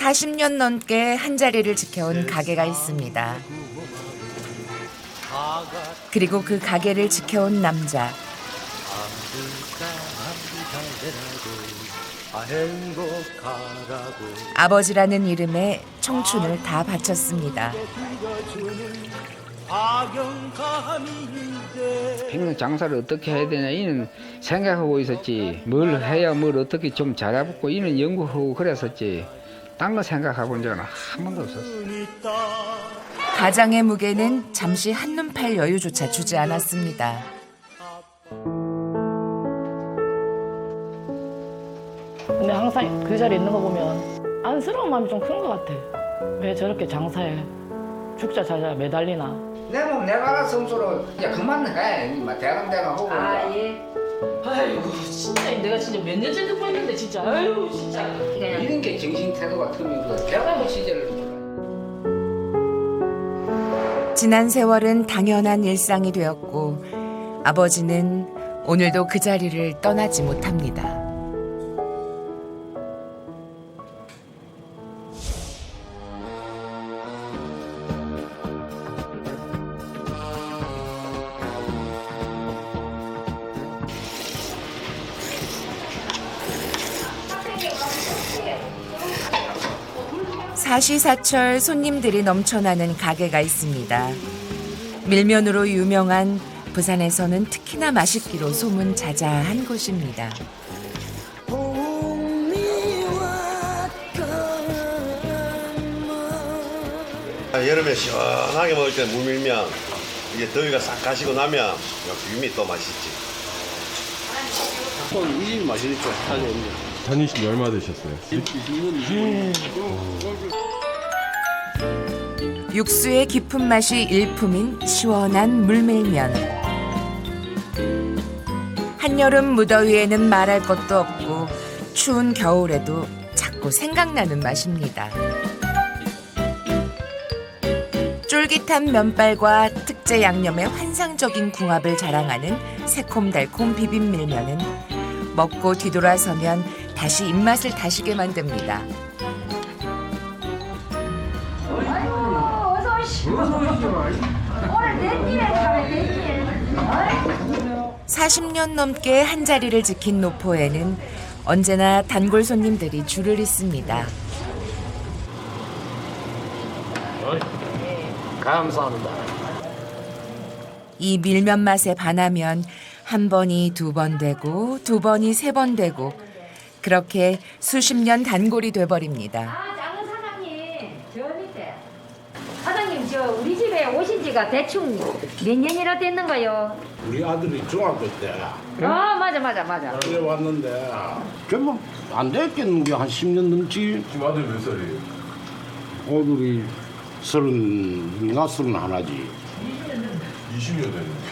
40년 넘게 한자리를 지켜온 가게가 있습니다. 그리고 그 가게를 지켜온 남자. 아버지라는 이름에 청춘을 다 바쳤습니다. 평생 장사를 어떻게 해야 되냐 이는 생각하고 있었지. 뭘 해야 뭘 어떻게 좀 잘해보고 이는 연구하고 그랬었지. 딴 거 생각해 본 적은 한 번도 없었어. 가장의 무게는 잠시 한눈 팔 여유조차 주지 않았습니다. 근데 항상 그 자리에 있는 거 보면 안쓰러운 마음이 좀 큰 것 같아. 왜 저렇게 장사에 죽자 자자 매달리나. 내 몸 내가 알아서 스스로 이제 그만해. 대강 하고. 예. 아이고 진짜 내가 진짜 몇 년째 듣고 있는데 진짜 아이고 진짜. 이런 게 정신 태도가 틈이고 배가는 시절을. 지난 세월은 당연한 일상이 되었고 아버지는 오늘도 그 자리를 떠나지 못합니다. 사시사철 손님들이 넘쳐나는 가게가 있습니다. 밀면으로 유명한 부산에서는 특히나 맛있기로 소문자자한 곳입니다. 여름에 시원하게 먹을 때 무밀면 이게 더위가 싹 가시고 나면 비빔이 또 맛있지. 이 집이 맛있죠. 다니신 지 얼마 되셨어요? 육수의 깊은 맛이 일품인 시원한 물밀면. 한여름 무더위에는 말할 것도 없고 추운 겨울에도 자꾸 생각나는 맛입니다. 쫄깃한 면발과 특제 양념의 환상적인 궁합을 자랑하는 새콤달콤 비빔밀면은 먹고 뒤돌아서면 다시 입맛을 다시게 만듭니다. 어서 오시오. 오늘 내 집에 가면 40년 넘게 한자리를 지킨 노포에는 언제나 단골 손님들이 줄을 잇습니다. 감사합니다. 이 밀면 맛에 반하면 한 번이 두 번 되고 두 번이 세 번 되고 그렇게 수십 년 단골이 돼버립니다. 작은 사장님 저 밑에 사장님 저 우리 집에 오신 지가 대충 몇 년이나 됐는가요? 우리 아들이 중학교 때 아 맞아. 그래 왔는데 그뭐 안 됐겠는데 한 10년 넘지. 지금 아들 몇 살이에요? 오늘이 30이나 31지. 20년 됐는데.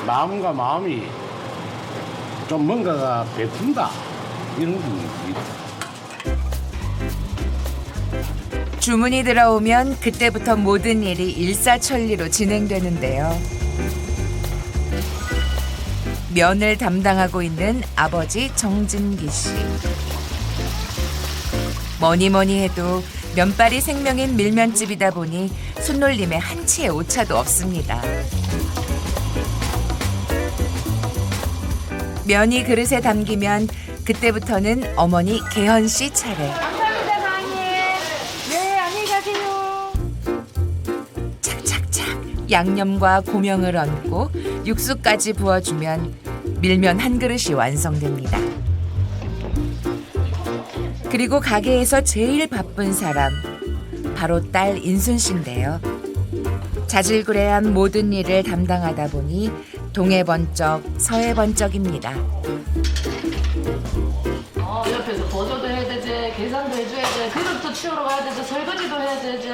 마음과 마음이 좀 뭔가가 베푼다 이런 게 있다. 주문이 들어오면 그때부터 모든 일이 일사천리로 진행되는데요. 면을 담당하고 있는 아버지 정진기 씨. 뭐니 해도 면발이 생명인 밀면집이다 보니 손놀림에 한치의 오차도 없습니다. 면이 그릇에 담기면 그때부터는 어머니 개헌 씨 차례. 감사합니다 사장님. 네 안녕히 가세요. 착착착 양념과 고명을 얹고 육수까지 부어주면 밀면 한 그릇이 완성됩니다. 그리고 가게에서 제일 바쁜 사람 바로 딸 인순 씨인데요. 자질구레한 모든 일을 담당하다 보니 동해 번쩍 서해 번쩍입니다. 옆에서 보조도 해야 되지, 계산도 해줘야 돼, 그릇도 치우러 가야 되지, 설거지도 해야 되지.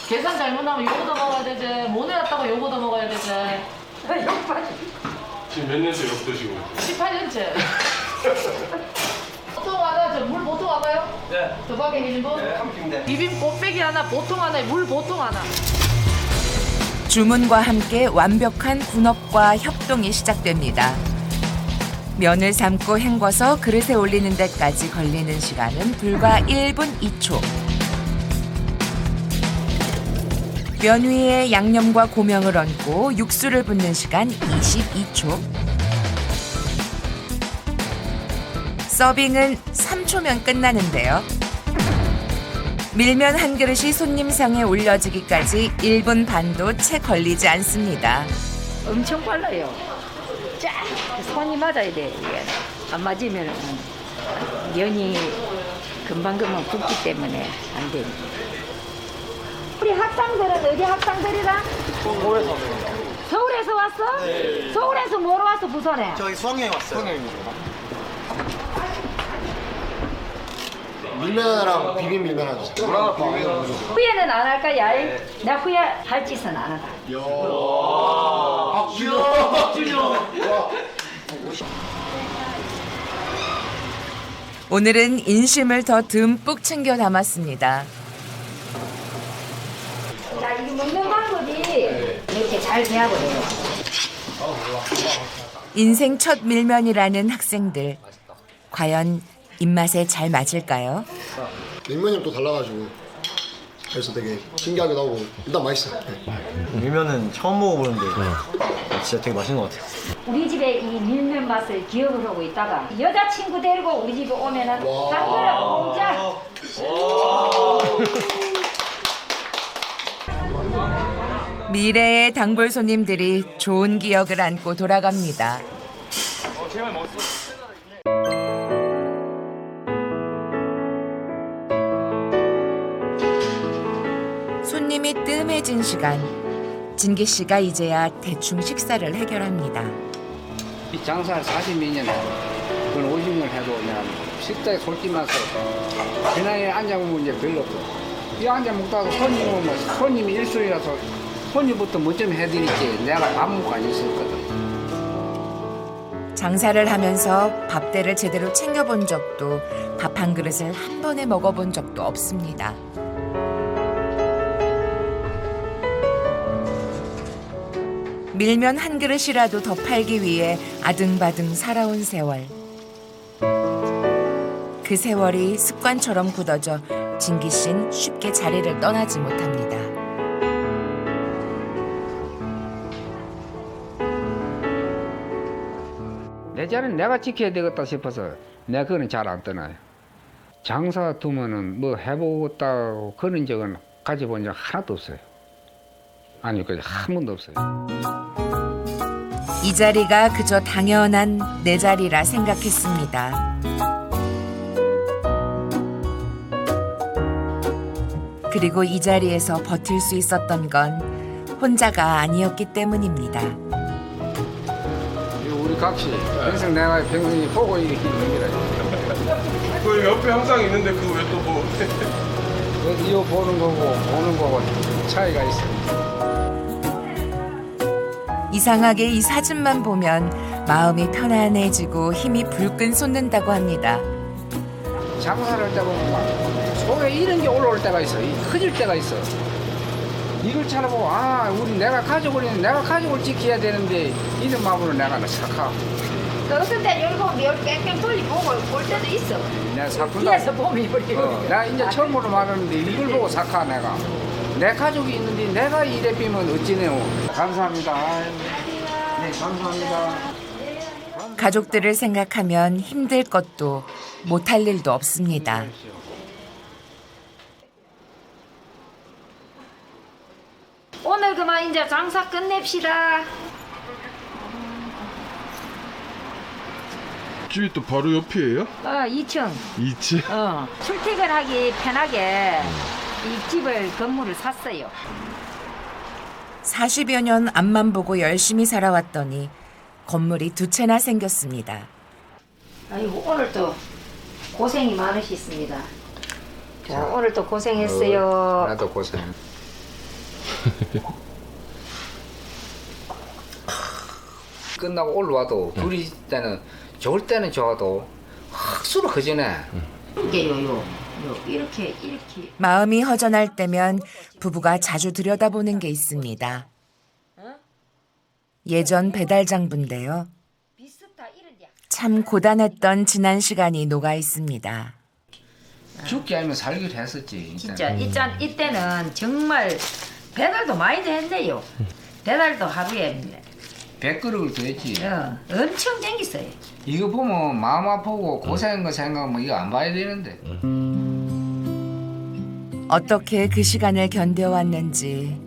계산 잘못하면 요거도 먹어야 되지, 모네 왔다고 요거도 먹어야 되지. 지금 몇 년째 욕 드시고? 18년째. 보통 하나, 물 보통 하나요? 네. 두 박에 1인분? 네. 비빔 곱빼기 하나, 보통 하나에 물 보통 하나. 주문과 함께 완벽한 분업과 협동이 시작됩니다. 면을 삶고 헹궈서 그릇에 올리는 데까지 걸리는 시간은 불과 1분 2초. 면 위에 양념과 고명을 얹고 육수를 붓는 시간 22초. 서빙은 3초면 끝나는데요. 밀면 한 그릇이 손님상에 올려지기까지 1분 반도 채 걸리지 않습니다. 엄청 빨라요. 쫙 손이 맞아야 돼. 이게 안 맞으면 면이 금방금방 붓기 때문에 안 돼. 우리 학생들은 어디 학생들이라? 서울에서 왔어? 네. 서울에서 뭐로 왔어, 부산에? 저희 수학여행 왔어요. 밀면이랑 비빔 밀면 하죠. 후회는 안 할까, 야인? 나 후회할 짓은 안 한다. 오늘은 인심을 더 듬뿍 챙겨 담았습니다. 자, 이거 먹는 방법이 이렇게 잘 돼야 돼요. 인생 첫 밀면이라는 학생들. 과연 입맛에 잘 맞을까요? 밀면이 또 달라가지고 그래서 되게 신기하게 나오고 일단 맛있어요. 네. 밀면은 처음 먹어보는데 진짜 되게 맛있는 것 같아요. 우리 집에 이 밀면 맛을 기억을 하고 있다가 여자친구 데리고 우리 집에 오면은 당근을 공짜. 미래의 단골 손님들이 좋은 기억을 안고 돌아갑니다. 손님이 뜸해진 시간. 진기 씨가 이제야 대충 식사를 해결합니다. 이 장사를 40몇 년 하고 그건 50년 해도 그냥 식당에 솔직히 말해서 그냥 앉아보면 이제 별로 없고 이 앉아 먹다가 손님 오면 손님이 일순이라서 손님부터 먼저 해드릴지 내가 밥 먹고 안 있었거든. 장사를 하면서 밥대를 제대로 챙겨본 적도 밥 한 그릇을 한 번에 먹어본 적도 없습니다. 밀면 한 그릇이라도 더 팔기 위해 아등바등 살아온 세월. 그 세월이 습관처럼 굳어져 진기 씨는 쉽게 자리를 떠나지 못합니다. 내 자리는 내가 지켜야 되겠다 싶어서 내가 그거는 잘 안 떠나요. 장사 두면은 뭐 해보겠다고 그런 적은 가져본 적 하나도 없어요. 아니 그냥 한 번도 없어요. 이 자리가 그저 당연한 내 자리라 생각했습니다. 그리고 이 자리에서 버틸 수 있었던 건 혼자가 아니었기 때문입니다. 우리 각시 평생 내가 평생 보고 있는 거라. 그 옆에 항상 있는데 그거 왜 또 뭐? 이거 보는 거고 차이가 있어. 이상하게 이 사진만 보면 마음이 편안해지고 힘이 불끈 솟는다고 합니다. 장사를 할 때 보면 막 속에 이런 게 올라올 때가 있어. 커질 때가 있어. 이걸 찾아보고 우리 내가 가족을 지켜야 되는데 이런 마음으로 내가 착하고. 어떤 때 열고 뺑뺑 돌리고 볼 때도 있어. 내가 사꾼다. 뒤에서 보면 이렇게. 내가 이제 처음으로 말하는데 이걸 보고 착하 내가. 내 가족이 있는데 내가 이래 삐면 어찌네요. 감사합니다. 네, 감사합니다. 가족들을 생각하면 힘들 것도 못할 일도 없습니다. 오늘 그만 이제 장사 끝냅시다. 집이 또 바로 옆이에요? 2층. 2층? 출퇴근하기 편하게 이 집을 건물을 샀어요. 40여 년 앞만 보고 열심히 살아왔더니 건물이 두 채나 생겼습니다. 아이고 오늘도 고생이 많으셨습니다. 자, 오늘도 고생했어요. 나도 고생. 끝나고 올라와도 둘이 때는 좋을 때는 좋아도 확수로 커지네. 이게 이렇게 마음이 허전할 때면 부부가 자주 들여다보는 게 있습니다. 예전 배달 장부인데요. 비슷하 이런데. 참 고단했던 지난 시간이 녹아 있습니다. 죽게 하면 살기로 했었지. 진짜 이때는 정말 배달도 많이 했네요. 배달도 하루에 100그릇을 더 했지. 엄청 땡겼어요. 이거 보면 마음 아프고 고생한 거 생각하면 이거 안 봐야 되는데. 어떻게 그 시간을 견뎌왔는지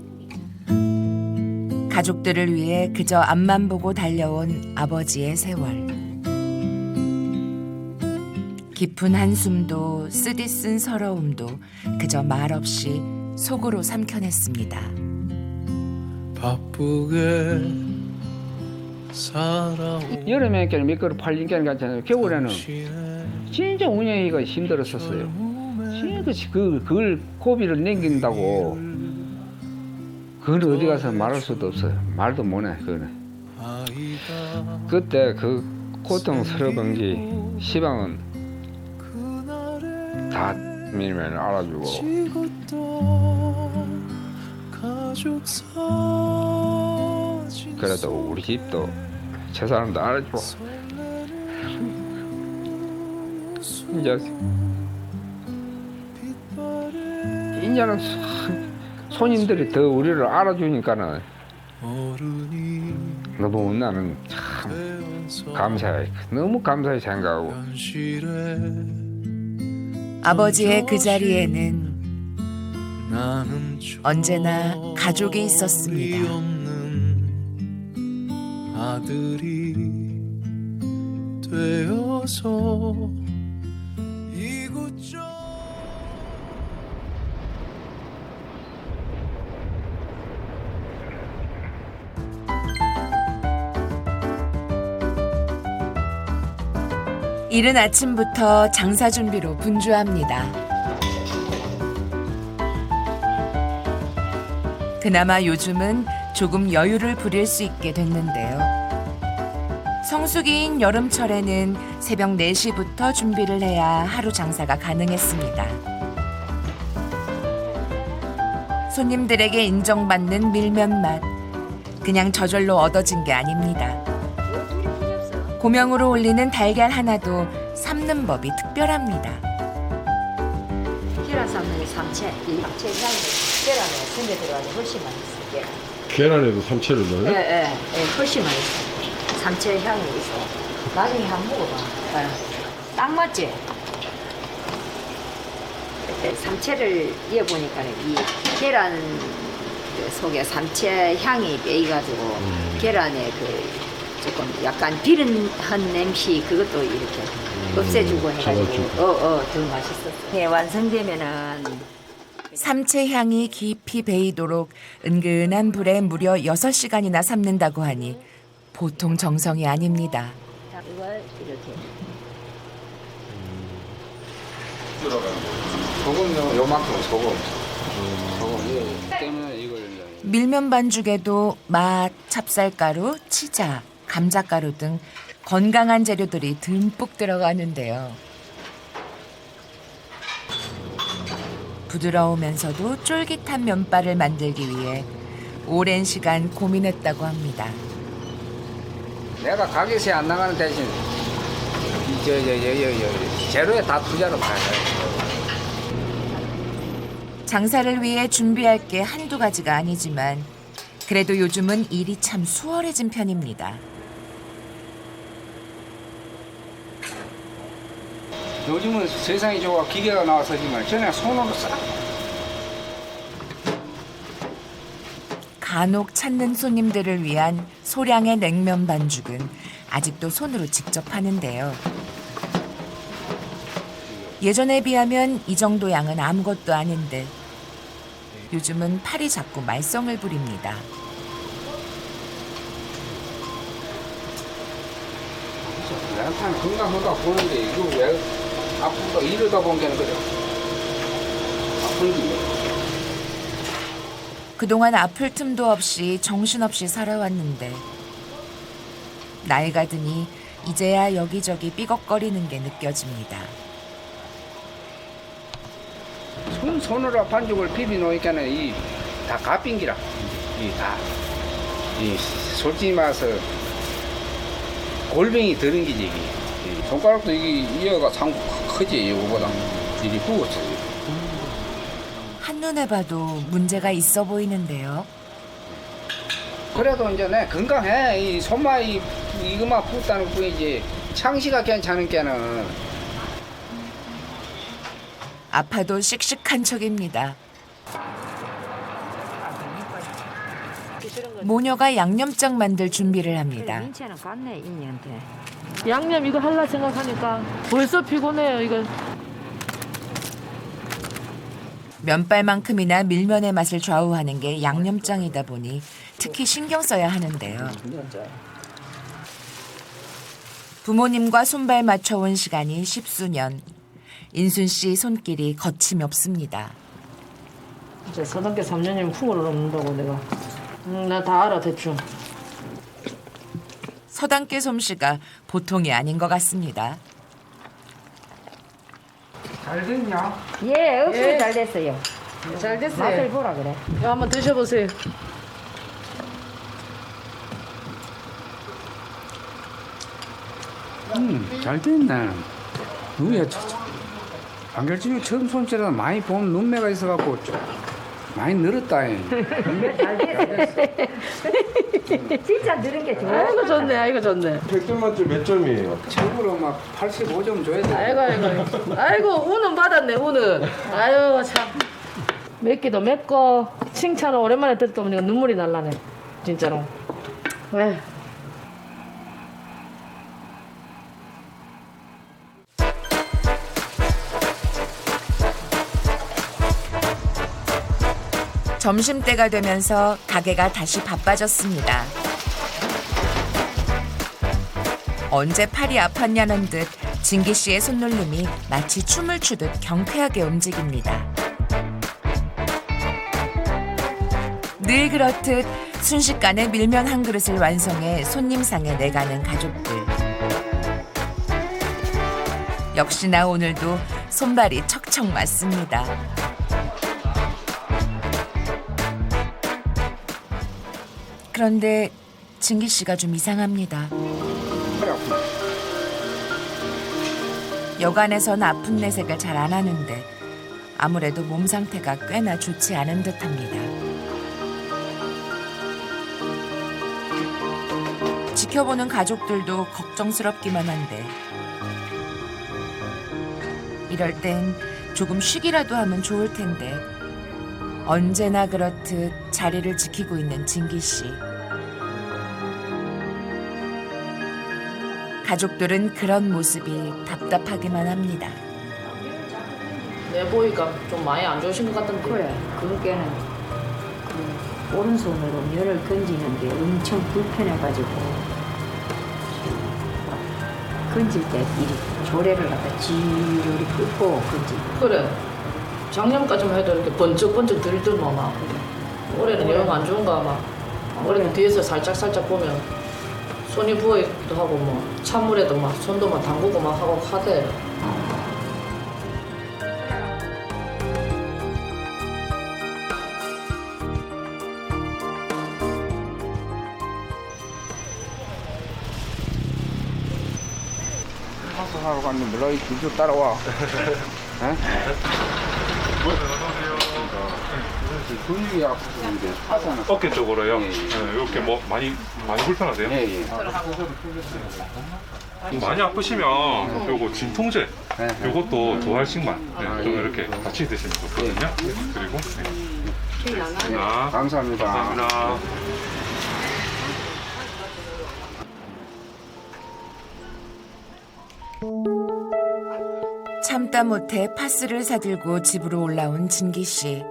가족들을 위해 그저 앞만 보고 달려온 아버지의 세월. 깊은 한숨도 쓰디쓴 서러움도 그저 말없이 속으로 삼켜냈습니다. 바쁘게 살아오 여름에 몇 그릇 팔린 게 괜찮아요. 겨울에는 진짜 운영하기가 힘들었었어요. 진짜 그걸 고비를 넘긴다고 그걸 어디 가서 말할 수도 없어요. 말도 못해 그거는. 그때 그 고통스러운 게 시방은 다 밀면 알아주고 그래도 우리 집도 제 사람도 알아주고 이제는 손님들이 더 우리를 알아주니까는 너무 나는 참 감사해. 너무 감사히 생각하고. 아버지의 그 자리에는 언제나 가족이 있었습니다. 아들이 되어서 이곳저곳 이른 아침부터 장사 준비로 분주합니다. 그나마 요즘은 조금 여유를 부릴 수 있게 됐는데요. 성수기인 여름철에는 새벽 4시부터 준비를 해야 하루 장사가 가능했습니다. 손님들에게 인정받는 밀면 맛, 그냥 저절로 얻어진 게 아닙니다. 고명으로 올리는 달걀 하나도 삶는 법이 특별합니다. 계란 삶는 게 삼채 향이 계란에 생겨 들어가서 훨씬 맛있어요. 계란. 계란에도 삼채를 넣어요? 예, 훨씬 맛있어요. 삼채 향이 있어. 나중에 한번 먹어봐. 딱 맞지? 삼채를 이어보니까 이 계란 속에 삼채 향이 배이가지고 계란에 그 조금 약간 비린 한 냄새 그것도 이렇게 없애주고 해가지고 더 맛있었어. 네, 완성되면은 삼채 향이 깊이 배이도록 은근한 불에 무려 6시간이나 삶는다고 하니 보통 정성이 아닙니다. 이걸 이렇게 소금요 요만큼 소금 때문에 이걸 밀면 반죽에도 맛, 찹쌀가루, 치자, 감자가루 등 건강한 재료들이 듬뿍 들어가는데요. 부드러우면서도 쫄깃한 면발을 만들기 위해 오랜 시간 고민했다고 합니다. 내가 가게세 안 나가는 대신 재료에 다 투자로 가야 돼. 장사를 위해 준비할 게 한두 가지가 아니지만 그래도 요즘은 일이 참 수월해진 편입니다. 요즘은 세상이 좋아 기계가 나와서지만 전에 손으로 싹 간혹 찾는 손님들을 위한 소량의 냉면 반죽은 아직도 손으로 직접 하는데요. 예전에 비하면 이 정도 양은 아무것도 아닌데 요즘은 팔이 자꾸 말썽을 부립니다. 나한테는 건강하다 보는데 이거 왜 아프다 이러다 본 게는 그래. 아픈 게 그동안 아플 틈도 없이 정신없이 살아왔는데 나이가 드니 이제야 여기저기 삐걱거리는 게 느껴집니다. 손으로 반죽을 비비 놓으니까는 이 다 갓빙기라 이 솔직히 말해서 골뱅이 들은 기지. 손가락도 이어가 상고 크지 이거보다 일이 부었어. 한눈에 봐도 문제가 있어 보이는데요. 그래도 이제 내 건강해. 이 손만 이거만 부었다는 뿐이지 창시가 괜찮은 게는. 아파도 씩씩한 척입니다. 모녀가 양념장 만들 준비를 합니다. 민채는 갔네 이니한테. 양념 이거 할라 생각하니까 벌써 피곤해요. 이거 면발만큼이나 밀면의 맛을 좌우하는 게 양념장이다 보니 특히 신경 써야 하는데요. 부모님과 손발 맞춰온 시간이 십수년. 인순 씨 손길이 거침없습니다. 이제 서당계 3년이면 풍을 넘는다고 내가. 나 다 알아 대충. 서당계 솜씨가 보통이 아닌 것 같습니다. 잘 됐냐? 예, 억수로 예. 잘 됐어요. 잘 됐어요. 맛을 보라 그래. 이거 한번 드셔보세요. 잘 됐네. 누구야? 안결집이 처음 손질하다 많이 본 눈매가 있어갖고 좀 많이 늘었다. 잘 됐어. 진짜 늘은 게 좋아. 아이고 좋네. 아이고 좋네. 100점 만점 몇 점이에요? 최고로 막 85점 줘야 돼. 아이고 운은 받았네 운은. 아유 참. 맵기도 맵고 칭찬을 오랜만에 듣다 보니까 눈물이 날라네. 진짜로. 에휴. 점심때가 되면서 가게가 다시 바빠졌습니다. 언제 팔이 아팠냐는 듯 진기 씨의 손놀림이 마치 춤을 추듯 경쾌하게 움직입니다. 늘 그렇듯 순식간에 밀면 한 그릇을 완성해 손님상에 내가는 가족들. 역시나 오늘도 손발이 척척 맞습니다. 그런데 진기 씨가 좀 이상합니다. 여간에선 아픈 내색을 잘 안 하는데 아무래도 몸 상태가 꽤나 좋지 않은 듯합니다. 지켜보는 가족들도 걱정스럽기만 한데 이럴 땐 조금 쉬기라도 하면 좋을 텐데 언제나 그렇듯 자리를 지키고 있는 진기 씨. 가족들은 그런 모습이 답답하기만 합니다. 내 보니까 좀 많이 안 좋으신 것 같던데. 그래. 그게는 그 오른손으로 면을 건지는 게 엄청 불편해가지고 건질 때 이 조례를 갖다 지르르 끄고 건지. 그래. 작년까지만 해도 이렇게 번쩍번쩍 들더만 막. 올해는 영 안 좋은가 막. 올해는 뒤에서 살짝 보면 손이 부어 있기도 하고 뭐 찬물에도 막 손도 막 담그고 막 하고 하대. 파스 사러 갔는데 너희 길도 따라와. 근육이 아프는데 파스는 어깨 쪽으로요? 예, 예. 이렇게 뭐 많이 불편하세요? 예예. 많이 아프시면 요거 진통제 네. 요것도 두 알씩만 좀 예. 이렇게 같이 드시면 좋거든요. 그리고 자, 감사합니다. 감사합니다. 참다 못해 파스를 사들고 집으로 올라온 진기 씨.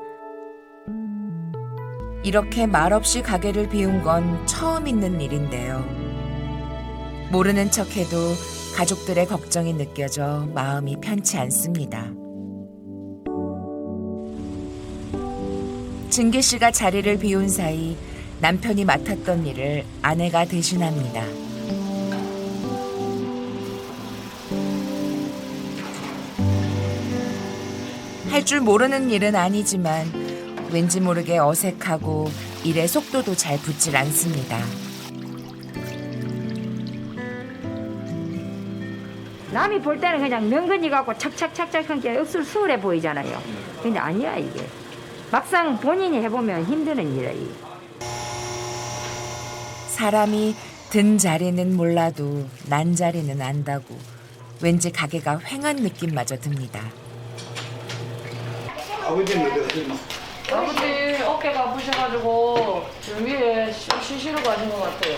이렇게 말없이 가게를 비운 건 처음 있는 일인데요. 모르는 척해도 가족들의 걱정이 느껴져 마음이 편치 않습니다. 진기 씨가 자리를 비운 사이 남편이 맡았던 일을 아내가 대신합니다. 할 줄 모르는 일은 아니지만 왠지 모르게 어색하고 일의 속도도 잘 붙질 않습니다. 남이 볼 때는 그냥 명근이 갖고 착착착착한 게 억수로 수월해 보이잖아요. 근데 아니야 이게. 막상 본인이 해보면 힘드는 일이야. 이게. 사람이 든 자리는 몰라도 난 자리는 안다고 왠지 가게가 횡한 느낌마저 듭니다. 아버지는 어디 아버지 어깨가 아프셔가지고 저 위에 쉬시러 가신 것 같아요.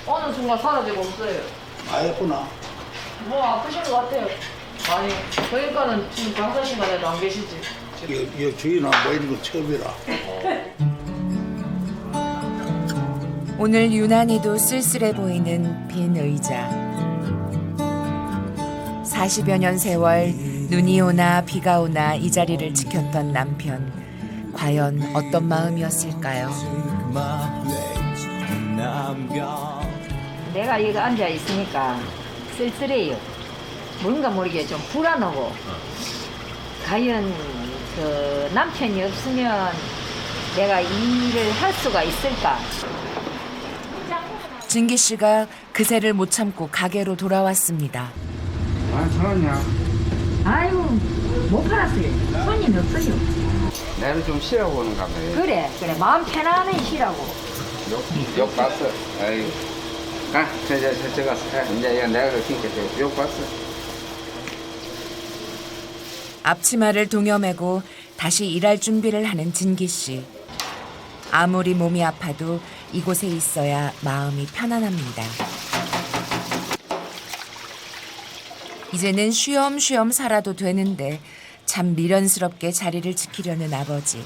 어느 순간 사라지고 없어요. 아였구나. 뭐 아프신 것 같아요. 아니 그러니까는 지금 장사 시간에도 안 계시지. 이 주인은 보이는 거 처음이라. 오늘 유난히도 쓸쓸해 보이는 빈 의자. 40여 년 세월 눈이 오나 비가 오나 이 자리를 지켰던 남편. 과연 어떤 마음이었을까요? 내가 여기 앉아 있으니까 쓸쓸해요. 뭔가 모르게 좀 불안하고. 과연 그 남편이 없으면 내가 이 일을 할 수가 있을까? 진기 씨가 그새를 못 참고 가게로 돌아왔습니다. 만 원이야. 아이고 못 팔았어요. 손님이 없어요. 나를 좀 쉬라고 오는가 봐요. 그래 마음 편안히 쉬라고. 욕 봤어. 아이, 저 가서 이제 이거 내가 그러니까 욕 봤어. 앞치마를 동여매고 다시 일할 준비를 하는 진기 씨. 아무리 몸이 아파도 이곳에 있어야 마음이 편안합니다. 이제는 쉬엄쉬엄 살아도 되는데 참 미련스럽게 자리를 지키려는 아버지.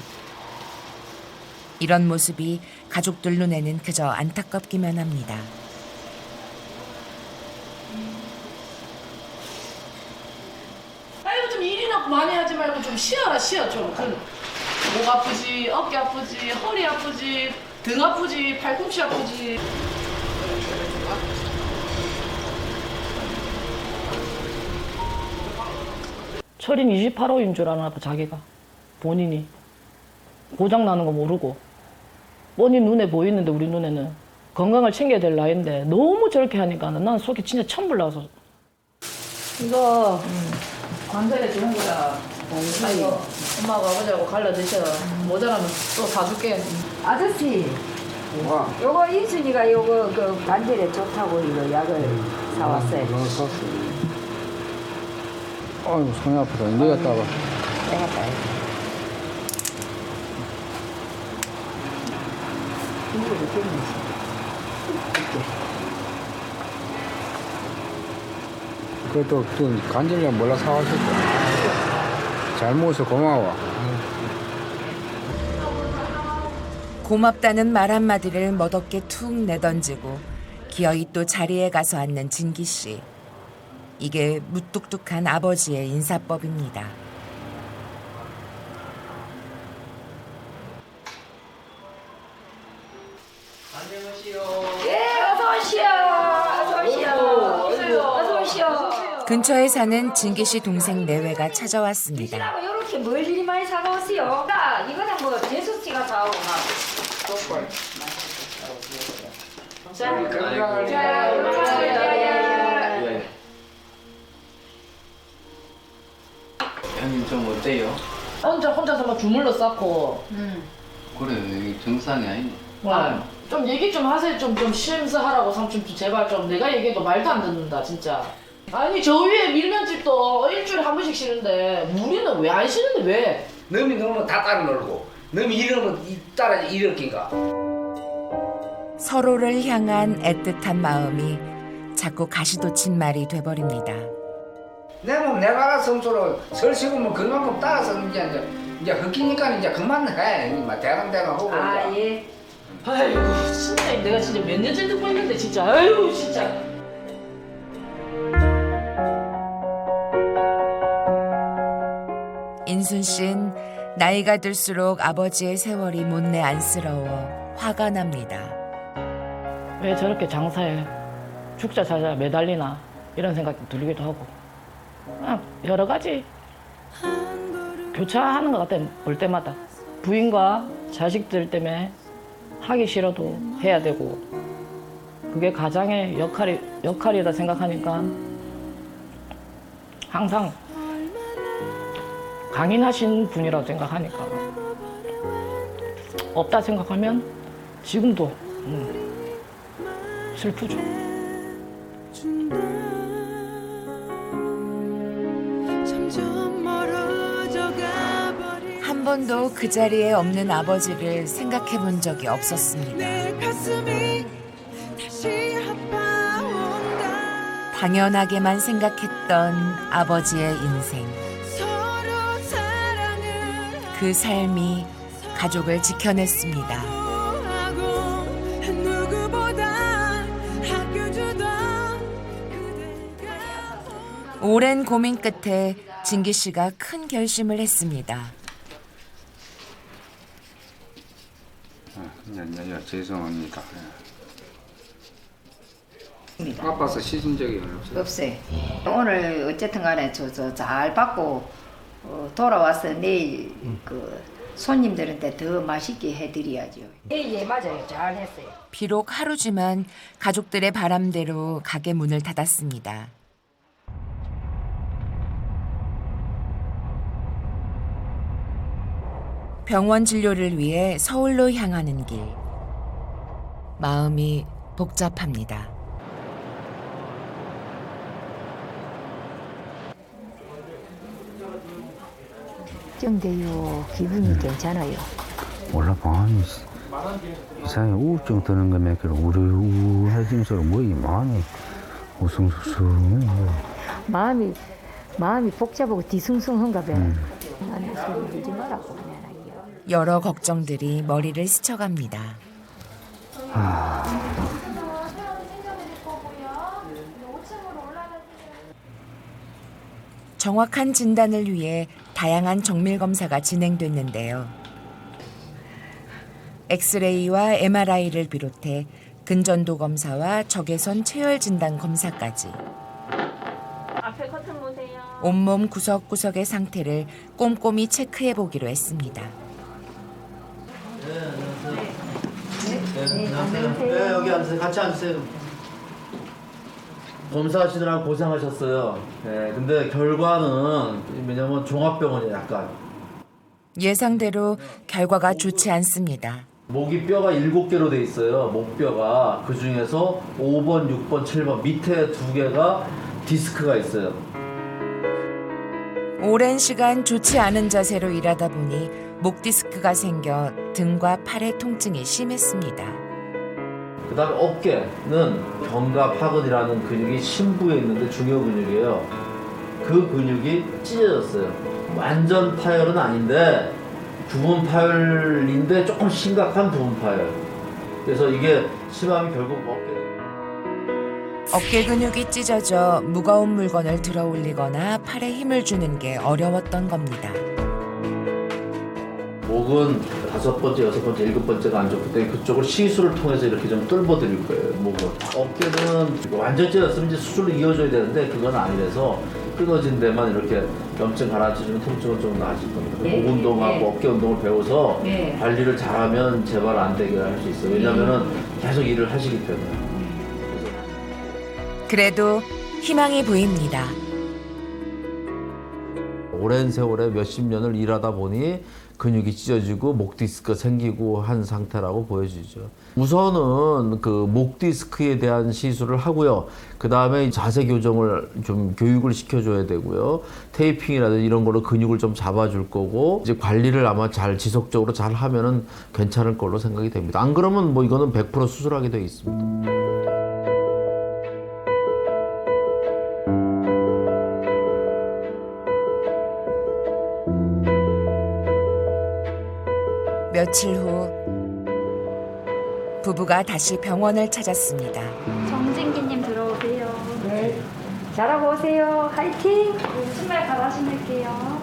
이런 모습이 가족들 눈에는 그저 안타깝기만 합니다. 아이고 좀 일이나 많이 하지 말고 좀 쉬어라 쉬어 좀. 목 아프지, 어깨 아프지, 허리 아프지, 등 아프지, 팔꿈치 아프지. 철인 28호인 줄 아나 봐 자기가. 본인이. 고장 나는 거 모르고. 본인 눈에 보이는데 우리 눈에는. 건강을 챙겨야 될 나이인데 너무 저렇게 하니까 난 속이 진짜 천불 나서. 이거 관절에 주는 거야. 이거 엄마하고 아버지하고 갈라 드셔. 모자라면 또 사줄게. 아저씨, 뭐가? 요거 인순이가 요거 그 관절에 좋다고 이거 약을 사왔어요. 아이고 손이 아프다. 네가 따봐. 내가 따요. 이거를 땡기지. 그것도 또 간절량 몰라 사왔을 거야. 잘 먹어서 고마워. 고맙다는 말 한마디를 멋없게 툭 내던지고 기어이 또 자리에 가서 앉는 진기 씨. 이게 무뚝뚝한 아버지의 인사법입니다. 예, 어서 오시오. 어서 오시오. 어서 오시오. 근처에 사는 진기 씨 동생 내외가 찾아왔습니다. 드시라고 이렇게 뭘 이리 많이 사가오시오. 자, 이거는 뭐 재수 씨가 사오고 막. 형님 좀 어때요? 혼자서 막 주물러 쌓고. 그래 이게 정상이 아니네. 와, 좀 얘기 좀 하세요. 좀 쉬면서 하라고 삼촌 제발 좀. 내가 얘기해도 말도 안 듣는다 진짜. 아니 저 위에 밀면집도 일주일에 한 번씩 쉬는데 우리는 왜 안 쉬는데 왜? 너미 너무 다 따라 놀고 너미 이러면 따라 이럴긴가. 서로를 향한 애틋한 마음이 자꾸 가시돋친 말이 돼버립니다. 내 몸 내가 알아서 성소로 설치고면 그만큼 따라서 이제 헛기니까 이제 그만 해. 막 대강 하고. 아, 예. 아이고 진짜 내가 진짜 몇 년째 듣고 있는데 진짜 아이고 진짜. 인순 씨는 나이가 들수록 아버지의 세월이 못내 안쓰러워 화가 납니다. 왜 저렇게 장사에 죽자 자자 매달리나 이런 생각이 들기도 하고 그냥 여러 가지 교차하는 것 같아 볼 때마다 부인과 자식들 때문에 하기 싫어도 해야 되고 그게 가장의 역할이다 생각하니까 항상 강인하신 분이라고 생각하니까 없다 생각하면 지금도 슬프죠. 한 번도 그 자리에 없는 아버지를 생각해 본 적이 없었습니다. 당연하게만 생각했던 아버지의 인생. 그 삶이 가족을 지켜냈습니다. 오랜 고민 끝에 진기 씨가 큰 결심을 했습니다. 죄송합니다. 아파서 시즌 적이 없어요. 없어요. 오늘 어쨌든 간에 저 잘 받고 돌아와서 내일 그 손님들한테 더 맛있게 해드려야죠. 예, 맞아요. 잘 했어요. 비록 하루지만 가족들의 바람대로 가게 문을 닫았습니다. 병원 진료를 위해 서울로 향하는 길. 마음이 복잡합니다. 걱정돼요. 기분이 괜찮아요. 원래 마음이 이상해 우울증 드는 거면 우울해지면서 뭐 이 마음이 우승수승해요. 마음이 복잡하고 뒤숭숭한가 봐요. 나는 소리 들지 말라고 그냥. 여러 걱정들이 머리를 스쳐갑니다. 정확한 진단을 위해 다양한 정밀 검사가 진행됐는데요. 엑스레이와 MRI를 비롯해 근전도 검사와 적외선 체열 진단 검사까지. 앞에 커튼 보세요. 온몸 구석구석의 상태를 꼼꼼히 체크해 보기로 했습니다. 네, 여기 앉으세요. 같이 앉으세요. 검사하시느라 고생하셨어요. 네, 근데 결과는 왜냐면 종합병원이 약간 예상대로 결과가 좋지 않습니다. 목이 뼈가 7개로 돼 있어요. 목뼈가 그 중에서 5번, 6번, 7번 밑에 2개가 디스크가 있어요. 오랜 시간 좋지 않은 자세로 일하다 보니 목 디스크가 생겨 등과 팔의 통증이 심했습니다. 그 다음에 어깨는 견갑하근이라는 근육이 심부에 있는데 중요 근육이에요. 그 근육이 찢어졌어요. 완전 파열은 아닌데 부분 파열인데 조금 심각한 부분 파열. 그래서 이게 심하면 결국 어깨 근육이 찢어져 무거운 물건을 들어 올리거나 팔에 힘을 주는 게 어려웠던 겁니다. 목은 5번째, 6번째, 7번째가 안 좋기 때문에 그쪽을 시술을 통해서 이렇게 좀 뚫어 드릴 거예요, 목은. 어깨는 완전 찢었으면 이제 수술로 이어줘야 되는데 그건 아니라서 끊어진 데만 이렇게 염증 가라앉혀주면 통증은 좀 나아질 겁니다. 목 운동하고 어깨 운동을 배워서 관리를 잘하면 재발 안 되게 할 수 있어요. 왜냐면은 계속 일을 하시기 때문에. 그래도 희망이 보입니다. 오랜 세월에 몇십 년을 일하다 보니 근육이 찢어지고 목 디스크가 생기고 한 상태라고 보여지죠. 우선은 그 목 디스크에 대한 시술을 하고요. 그 다음에 자세 교정을 좀 교육을 시켜줘야 되고요. 테이핑이라든지 이런 걸로 근육을 좀 잡아줄 거고 이제 관리를 아마 잘 지속적으로 잘 하면은 괜찮을 걸로 생각이 됩니다. 안 그러면 뭐 이거는 100% 수술하게 돼 있습니다. 며칠 후 부부가 다시 병원을 찾았습니다. 정진기님 들어오세요. 네, 잘하고 오세요. 화이팅! 네, 신발 갈아 신을게요.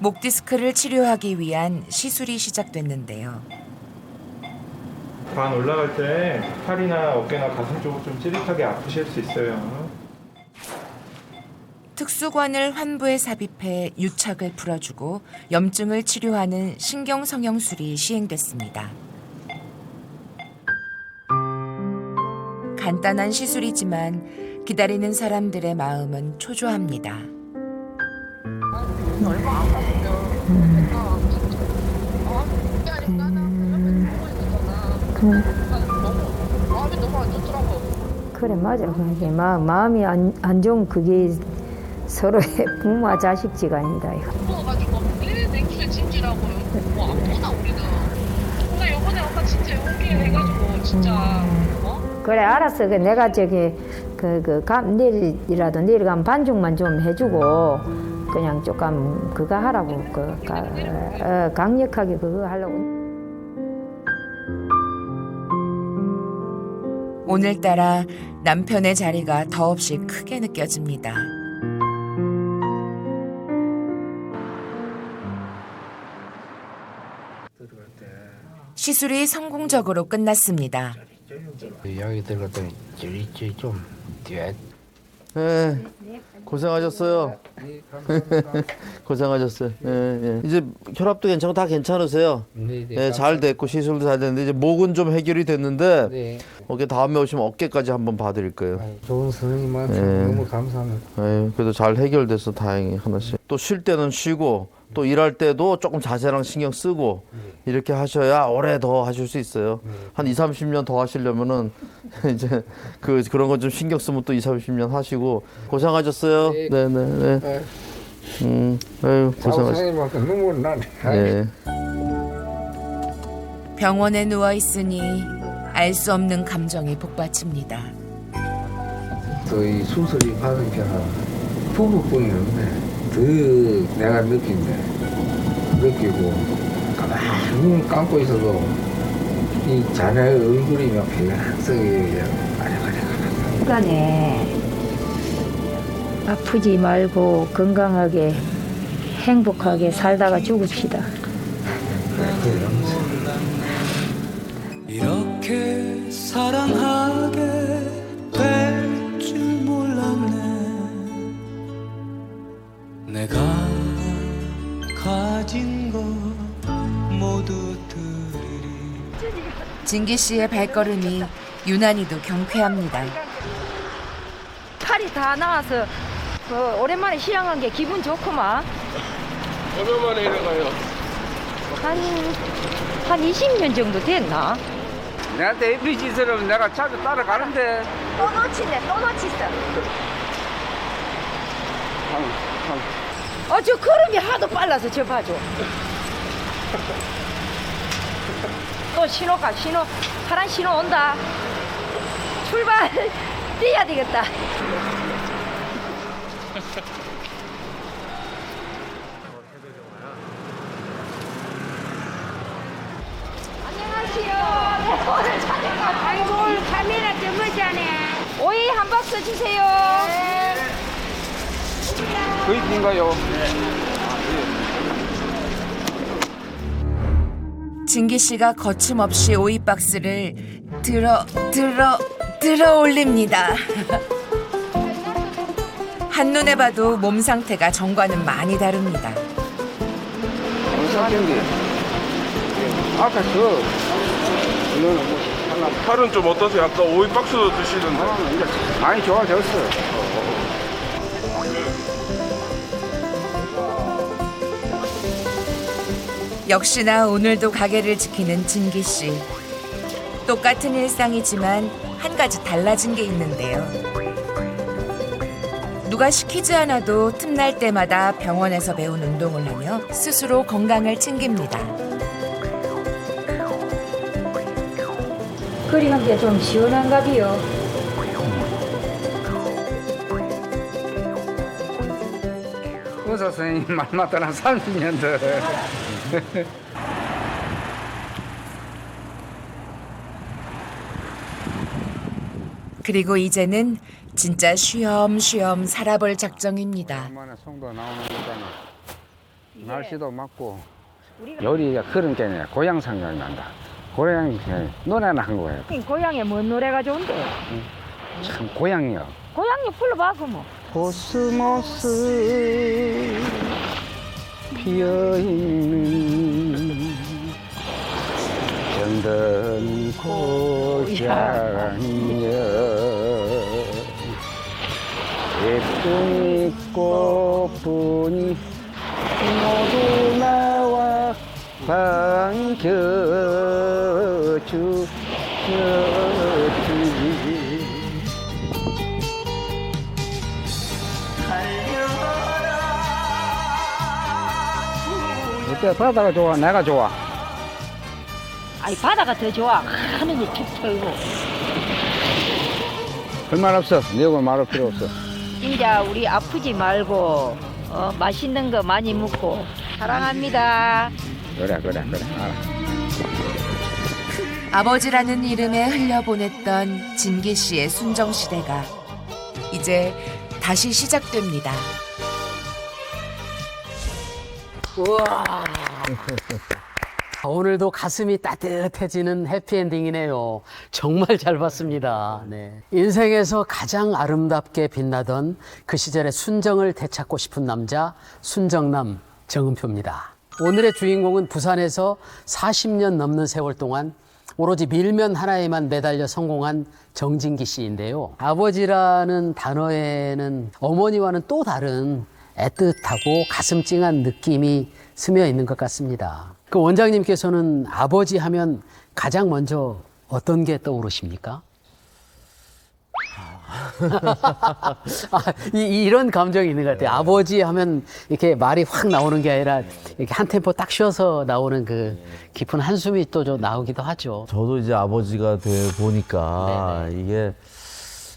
목 디스크를 치료하기 위한 시술이 시작됐는데요. 관 올라갈 때 팔이나 어깨나 가슴 쪽을 좀 찌릿하게 아프실 수 있어요. 특수관을 환부에 삽입해 유착을 풀어주고 염증을 치료하는 신경성형술이 시행됐습니다. 간단한 시술이지만 기다리는 사람들의 마음은 초조합니다. 그래 맞아. 그게 마음이 안 좋은 그게 서로의 부모와 자식지간이다 이거. 부어가지고 냉수에 찜질하고요. 뭐 아무나 우리는. 근데 요번에 엄마 진짜 용기 해가지고 진짜. 그래 알았어. 내가 저기 내일이라도 내일 가면 반죽만 좀 해주고 그냥 조금 그거 하라고 강력하게 그거 하려고. 오늘따라 남편의 자리가 더없이 크게 느껴집니다. 시술이 성공적으로 끝났습니다. 여기 들었더니 저리 좀 뒤에. 네, 고생하셨어요. 고생하셨어요. 이제 혈압도 괜찮고 다 괜찮으세요? 네, 잘 됐고 시술도 잘 됐는데 이제 목은 좀 해결이 됐는데 네. 어깨 다음에 오시면 어깨까지 한번 봐드릴 거예요. 좋은 선생님한테 너무 감사합니다. 그래도 잘 해결돼서 다행히 하나씩. 또 쉴 때는 쉬고 또 일할 때도 조금 자세랑 신경 쓰고 이렇게 하셔야 오래 더 하실 수 있어요. 한 20, 30년 더 하시려면은 이제 그런 거 좀 신경 쓰면 또 20, 30년 하시고 고생하셨어요. 네네네. 아유 고생하셨어요. 선생님한테 눈물 나네. 네. 병원에 누워 있으니 알 수 없는 감정이 복받칩니다. 이 수술이 받은 게 부부뿐이 없네. 더 내가 느끼고 가만히 눈을 감고 있어도 이 자네의 얼굴이 막 별색이 아작아작. 시간에 아프지 말고 건강하게 행복하게 살다가 죽읍시다. 이렇게 사랑하게 될 줄 몰랐네. 내가 가진 것 모두 드리리. 진기 씨의 발걸음이 유난히도 경쾌합니다. 팔이 다 나와서 오랜만에 시향한 게 기분 좋구만. 얼마만에 이래가요? 한 20년 정도 됐나? 내한테 APG처럼 내가 자주 따라가는데. 또 놓치어. 저 걸음이 하도 빨라서 저 봐줘. 또 신호 파란 신호 온다. 출발 뛰어야 되겠다. 안녕하세요. 오늘 장골 카메라 전문자네. 오이 한 박스 주세요. 네. 거의인가요? 진기 씨가 거침없이 오이 박스를 들어 올립니다. 한눈에 봐도 몸 상태가 전과는 많이 다릅니다. 아까 팔은 좀 어떠세요? 아까 오이 박스도 드시던데. 이제 많이 좋아졌어. 역시나 오늘도 가게를 지키는 진기 씨. 똑같은 일상이지만 한 가지 달라진 게 있는데요. 누가 시키지 않아도 틈날 때마다 병원에서 배운 운동을 하며 스스로 건강을 챙깁니다. 그리는 게 좀 시원한가 비요. 의사 선생님 말 맞다나 30년 더. 그리고 이제는 진짜 쉬엄쉬엄 살아볼 작정입니다. 얼마나 송도 나오는 거잖아. 날씨도 맞고 요리가 그런 게 아니라 고향 생각이 난다. 고향 노래나 한 거예요. 고향에 뭔 노래가 좋은데? 참 고향이요. 고향에 불러봐 그뭐. 코스모스 피어있는 정든 고향여 예쁜이 꽃분이 모두 나와 반겨주었지. 어때? 바다가 좋아? 내가 좋아? 아니 바다가 더 좋아. 하늘이 툭 털고. 할 말 없어. 네 얼굴 말할 필요 없어. 이제 우리 아프지 말고 맛있는 거 많이 먹고 사랑합니다. 그래. 알아. 아버지라는 이름에 흘려보냈던 진기 씨의 순정 시대가 이제 다시 시작됩니다. 우와. 오늘도 가슴이 따뜻해지는 해피엔딩이네요. 정말 잘 봤습니다. 네. 인생에서 가장 아름답게 빛나던 그 시절의 순정을 되찾고 싶은 남자, 순정남 정은표입니다. 오늘의 주인공은 부산에서 40년 넘는 세월 동안 오로지 밀면 하나에만 매달려 성공한 정진기 씨인데요. 아버지라는 단어에는 어머니와는 또 다른 애틋하고 가슴 찡한 느낌이 스며 있는 것 같습니다. 그 원장님께서는 아버지 하면 가장 먼저 어떤 게 떠오르십니까? 이런 감정이 있는 것 같아요. 아버지 하면 이렇게 말이 확 나오는 게 아니라 이렇게 한 템포 딱 쉬어서 나오는 그 깊은 한숨이 또 좀 나오기도 하죠. 저도 이제 아버지가 돼 보니까 이게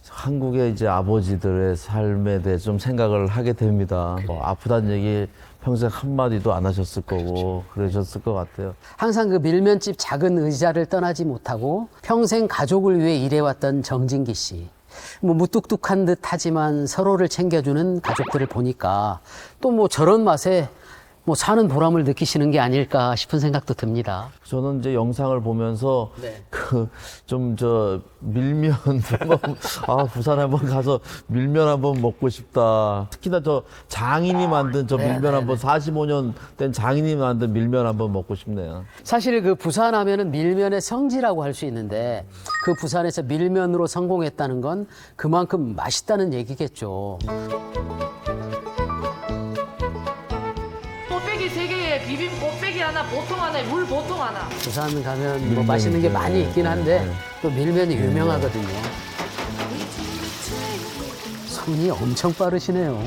한국의 이제 아버지들의 삶에 대해 좀 생각을 하게 됩니다. 뭐 아프다는 얘기 평생 한마디도 안 하셨을 거고 그러셨을 것 같아요. 항상 그 밀면집 작은 의자를 떠나지 못하고 평생 가족을 위해 일해왔던 정진기 씨. 뭐 무뚝뚝한 듯 하지만 서로를 챙겨주는 가족들을 보니까 또 뭐 저런 맛에 뭐 사는 보람을 느끼시는 게 아닐까 싶은 생각도 듭니다. 저는 이제 영상을 보면서 그 좀 밀면 부산에 한번 가서 밀면 한번 먹고 싶다. 특히나 저 장인이 만든 저 밀면 한번 45년 된 장인이 만든 밀면 한번 먹고 싶네요. 사실 그 부산 하면은 밀면의 성지라고 할 수 있는데 그 부산에서 밀면으로 성공했다는 건 그만큼 맛있다는 얘기겠죠. 꽃배기 3개에 비빔 꽃배기 하나, 보통 하나에 물 보통 하나. 부산 가면 뭐 맛있는 게 많이 있긴 한데 또 밀면이 유명하거든요. 손이 엄청 빠르시네요.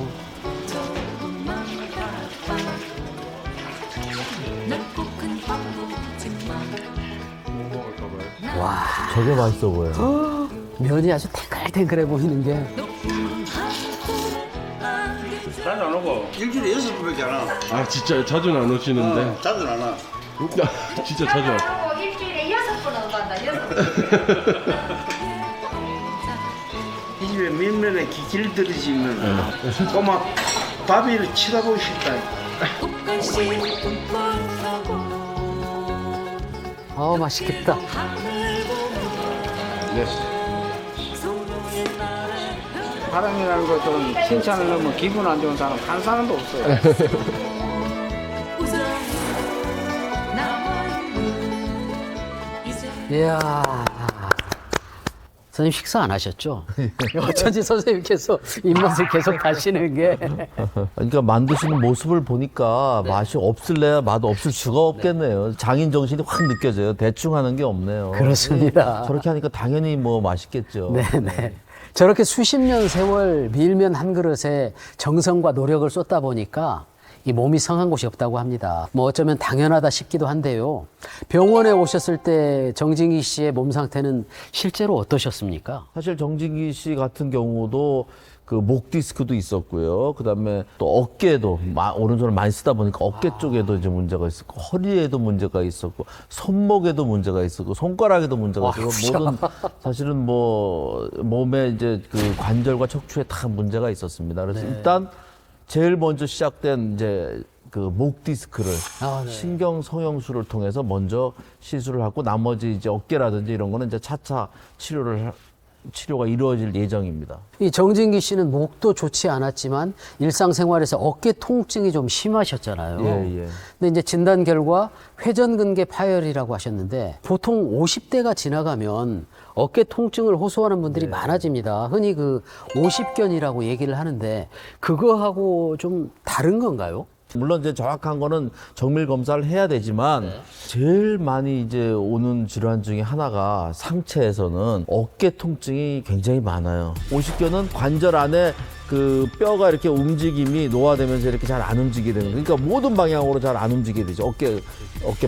와, 저게 맛있어 보여요. 면이 아주 탱글탱글해 보이는 게. 자주 안 오고. 일주일에 6번밖에 안 와. 아 진짜 자주는 안 오시는데. 자주는 안 와. 진짜 자주 와. 일주일에 6번 온단다. 6번. 이 집에 밀면에 기길 들으시면 꼬막 밥이를 치다보고 싶다. 맛있겠다. 네. 사람이라는 것은 칭찬을 넣으면 기분 안 좋은 사람 한 사람도 없어요. 이야. 선생님 식사 안 하셨죠? 어쩐지 선생님께서 입맛을 계속 다시는 게. 그러니까 만드시는 모습을 보니까 맛이 없을래야 맛 없을 수가 없겠네요. 장인 정신이 확 느껴져요. 대충 하는 게 없네요. 그렇습니다. 저렇게 하니까 당연히 뭐 맛있겠죠. 네네. 저렇게 수십 년 세월 밀면 한 그릇에 정성과 노력을 쏟다 보니까 이 몸이 성한 곳이 없다고 합니다. 뭐 어쩌면 당연하다 싶기도 한데요. 병원에 오셨을 때 정진기 씨의 몸 상태는 실제로 어떠셨습니까? 사실 정진기 씨 같은 경우도 그 목 디스크도 있었고요. 그다음에 또 어깨도 오른손을 많이 쓰다 보니까 어깨 쪽에도 이제 문제가 있었고 허리에도 문제가 있었고 손목에도 문제가 있었고 손가락에도 문제가 있었고 모든 사실은 뭐 몸에 이제 그 관절과 척추에 다 문제가 있었습니다. 그래서 일단 제일 먼저 시작된 이제 그 목 디스크를 신경 성형술을 통해서 먼저 시술을 하고 나머지 이제 어깨라든지 이런 거는 이제 차차 치료를 치료가 이루어질 예정입니다. 이 정진기 씨는 목도 좋지 않았지만 일상생활에서 어깨 통증이 좀 심하셨잖아요. 예. 근데 이제 진단 결과 회전근개 파열이라고 하셨는데 보통 50대가 지나가면 어깨 통증을 호소하는 분들이 많아집니다. 흔히 그 50견이라고 얘기를 하는데 그거하고 좀 다른 건가요? 물론 이제 정확한 거는 정밀 검사를 해야 되지만 제일 많이 이제 오는 질환 중에 하나가 상체에서는 어깨 통증이 굉장히 많아요. 오십견은 관절 안에 그 뼈가 이렇게 움직임이 노화되면서 이렇게 잘 안 움직이게 되는 거예요. 그러니까 모든 방향으로 잘 안 움직이게 되죠. 어깨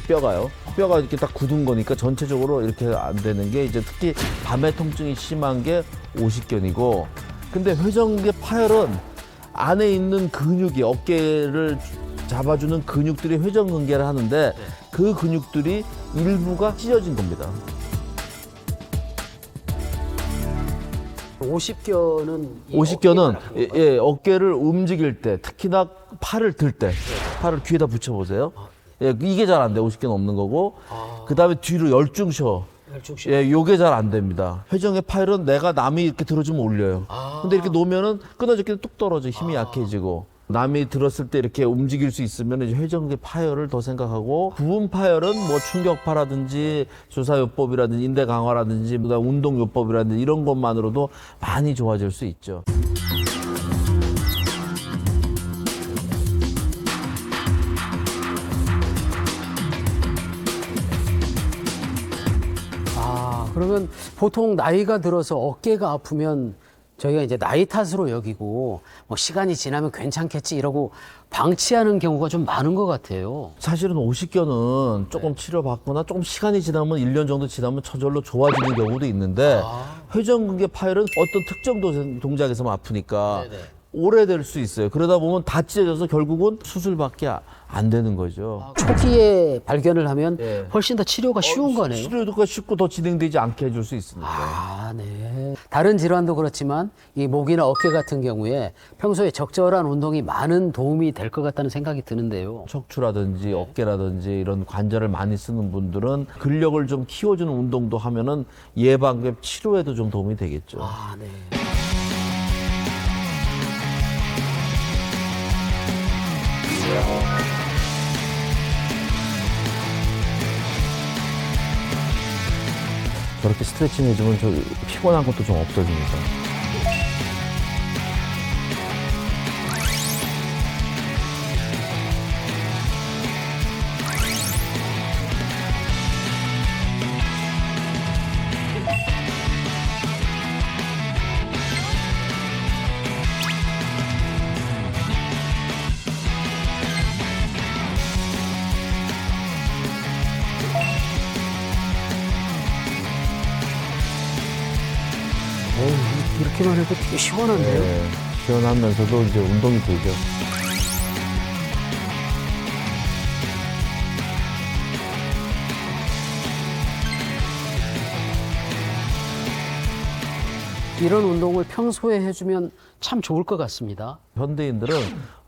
뼈가요. 뼈가 이렇게 딱 굳은 거니까 전체적으로 이렇게 안 되는 게 이제 특히 밤에 통증이 심한 게 오십견이고, 근데 회전근개 파열은 안에 있는 근육이 어깨를 잡아주는 근육들이 회전근개를 하는데 그 근육들이 일부가 찢어진 겁니다. 50견은 어깨를 움직일 때, 특히나 팔을 들 때, 팔을 귀에다 붙여보세요. 이게 잘 안 돼. 50견 없는 거고. 그 다음에 뒤로 열중셔. 요게 잘 안 됩니다. 회전근개 파열은 내가 남이 이렇게 들어주면 올려요. 근데 이렇게 놓으면은 끊어졌기 뚝 떨어져. 힘이 약해지고. 남이 들었을 때 이렇게 움직일 수 있으면 이제 회전근개 파열을 더 생각하고, 부분 파열은 뭐 충격파라든지 주사요법이라든지 인대 강화라든지 운동요법이라든지 이런 것만으로도 많이 좋아질 수 있죠. 그러면 보통 나이가 들어서 어깨가 아프면 저희가 이제 나이 탓으로 여기고 뭐 시간이 지나면 괜찮겠지 이러고 방치하는 경우가 좀 많은 것 같아요. 사실은 오십견은 조금 치료받거나 조금 시간이 지나면 1년 정도 지나면 저절로 좋아지는 경우도 있는데 회전근개 파열은 어떤 특정 동작에서만 아프니까 오래될 수 있어요. 그러다 보면 다 찢어져서 결국은 수술밖에 안 되는 거죠. 초기에 발견을 하면 훨씬 더 치료가 쉬운 거네요. 치료가 쉽고 더 진행되지 않게 해줄 수 있습니다. 네. 다른 질환도 그렇지만 이 목이나 어깨 같은 경우에 평소에 적절한 운동이 많은 도움이 될 것 같다는 생각이 드는데요. 척추라든지 어깨라든지 이런 관절을 많이 쓰는 분들은 근력을 좀 키워주는 운동도 하면은 예방, 치료에도 좀 도움이 되겠죠. 네. 저렇게 스트레칭 해주면 저 피곤한 것도 좀 없어집니다. 이렇게만 해도 되게 시원한데요? 네, 시원하면서도 이제 운동이 되죠. 이런 운동을 평소에 해주면 참 좋을 것 같습니다. 현대인들은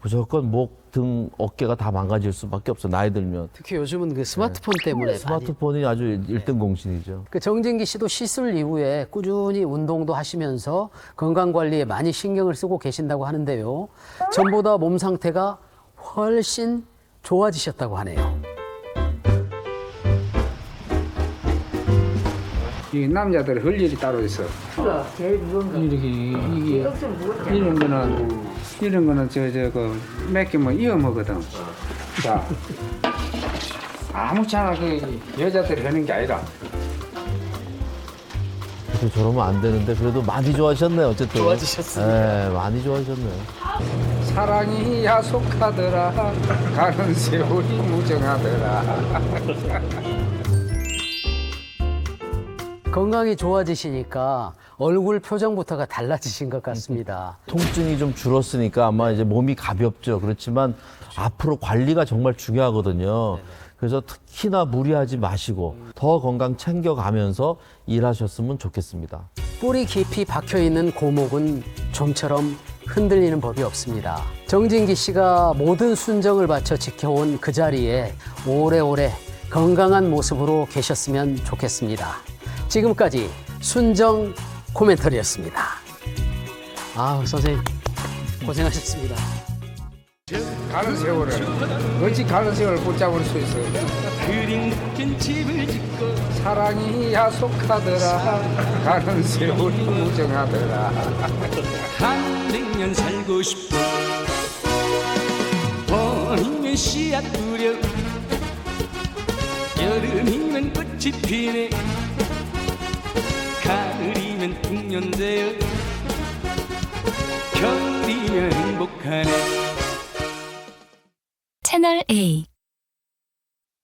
무조건 목, 등, 어깨가 다 망가질 수밖에 없어. 나이 들면. 특히 요즘은 그 스마트폰 때문에 스마트폰이 아주 일등 공신이죠. 그 정진기 씨도 시술 이후에 꾸준히 운동도 하시면서 건강 관리에 많이 신경을 쓰고 계신다고 하는데요. 전보다 몸 상태가 훨씬 좋아지셨다고 하네요. 이 남자들 할 일이 따로 있어. 제일 무거운 거. 이게 이런 거는 그 맡기면 이어 먹거든. 자, 아무렇지않아 그 여자들이 하는 게 아니라. 그래도 저러면 안 되는데 그래도 많이 좋아하셨네요. 어쨌든. 좋아지셨습니다. 네, 많이 좋아하셨네요. 사랑이 야속하더라. 가는 세월이 무정하더라. 건강이 좋아지시니까 얼굴 표정부터가 달라지신 것 같습니다. 통증이 좀 줄었으니까 아마 이제 몸이 가볍죠. 그렇지만 앞으로 관리가 정말 중요하거든요. 그래서 특히나 무리하지 마시고 더 건강 챙겨가면서 일하셨으면 좋겠습니다. 뿌리 깊이 박혀있는 고목은 좀처럼 흔들리는 법이 없습니다. 정진기 씨가 모든 순정을 바쳐 지켜온 그 자리에 오래오래 건강한 모습으로 계셨으면 좋겠습니다. 지금까지 순정 코멘터리였습니다. 아, 선생님 고생하셨습니다. 가는 세월을 어찌 가는 세월을 붙잡을 수 있어요. 그림 같은 집을 짓고 사랑이 야속하더라. 가는 세월이 무정하더라. 100년 살고 싶어 봄이면 씨앗 뿌려 여름이면 꽃이 피네 가을이면 풍년되어 겨울이면 행복하네 채널 A